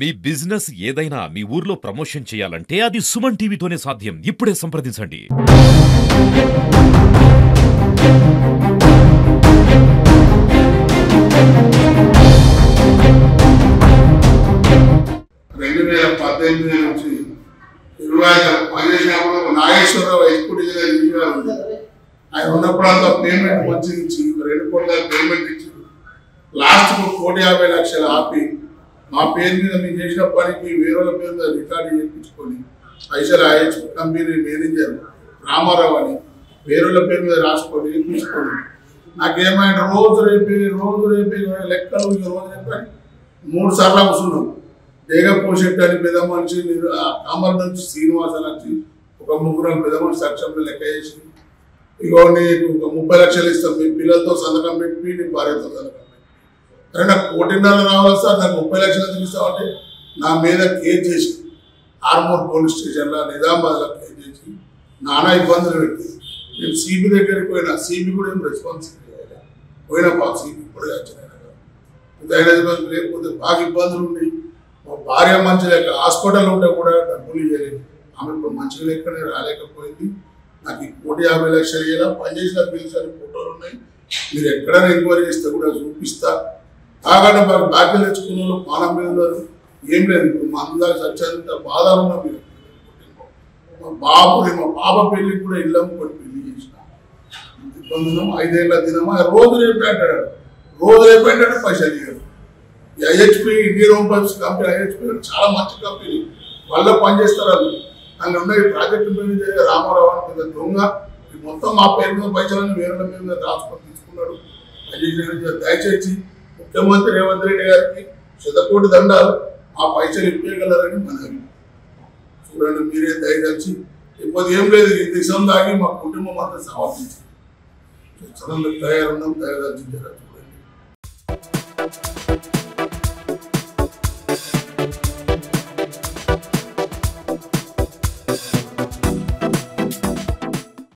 మీ business ఏదైనా మీ ఊర్లో promotion చేయాలంటే అది సుమన్ టీవీతోనే సాధ్యం. ఇప్పుడే సంప్రదించండి. నుంచి 25 పనిచేసినప్పుడు నాగేశ్వరరావు ఎగ్జిక్యూటివ్ ఇంజనీర్ ఆయన ఉన్నప్పుడు అంతా పేమెంట్ వచ్చి 2 కోట్ల పేమెంట్ ఇచ్చి లాస్ట్ 1,50,00,000 ఆపి మా పేరు మీద మేము చేసిన పనికి వేరే పేరు మీద రికార్డు చేయించుకొని పైసలు ఐహెచ్ కంపెనీ మేనేజర్ రామారావు అని వేరే పేరు మీద రాసుకొని చేయించుకొని నాకేమైనా రోజు రేపే లెక్కలు రోజు రేపే 3 సార్లు కూర్చున్నాం. జగపోషెట్ అని పెద్ద మనిషి కామర్ నుంచి శ్రీనివాసన్ వచ్చి ఒక 3 పెద్ద మనిషి సాక్ష్యంలో లెక్క చేసి ఇగో నీకు 30 లక్షలు ఇస్తాం, మీ పిల్లలతో సంతకం పెట్టి నీ భార్యతో సంతకం పెట్టి అరే నాకు 1,50,00,000 రావాలి సార్, నాకు 30 లక్షలు తీస్తామంటే నా మీద కేసు చేసి ఆర్మూర్ పోలీస్ స్టేషన్లో నిజామాబాద్లో కేసు చేసి నానా ఇబ్బందులు పెట్టి నేను సిబి దగ్గరికి పోయినా, సిబి కూడా ఏం రెస్పాన్స్ పోయినా సిబి కూడా లేకపోతే బాగా ఇబ్బందులు ఉండి మా భార్య మంచి లెక్క హాస్పిటల్ ఉంటే కూడా డబ్బులు ఇవ్వలేదు. ఆమె ఇప్పుడు మంచిగా లెక్కనే రాలేకపోయింది. నాకు 1,50,00,000 ఇలా పనిచేసిన బిల్స్ అని ఫోటోలు ఉన్నాయి, మీరు ఎక్కడైనా ఎంక్వైరీ చేస్తే కూడా చూపిస్తా. కాకుండా మాకు బాకీలు తెచ్చుకున్న వాళ్ళు పానం మీద ఉన్నారు. ఏం లేదు, ఇప్పుడు మా అందరికి సత్యంత బాధ ఉన్నా మీరు మా పాప పెళ్ళికి కూడా ఇల్లమ్ముకొని పెళ్లి చేసిన ఇబ్బందులు 5 ఏళ్ళ దినమా రోజు రేపే అంటాడు, పైసలు ఇవ్వరు. IHP Indian home pipes company IHP చాలా మంచి కంపెనీ, వాళ్ళ పనిచేస్తారు. వాళ్ళు దాన్ని ఉన్న ఈ ప్రాజెక్టు మేనేజర్ రామారావు అని పెద్ద దొంగ మొత్తం మా పేరు మీద పైసలని వేరే పేరు మీద రాసుకొని తీసుకున్నాడు. దయచేసి ముఖ్యమంత్రి రేవంత్ రెడ్డి గారికి 100 కోటి దండాలు, ఆ పైసలు ఇప్పగలరని మనవి. చూడండి మీరే దయచేసి ఇప్పుడు ఏం లేదు, ఈ దిశం దాగి మా కుటుంబం అంతా సమర్పించి తయారున్నాం, దయచేసి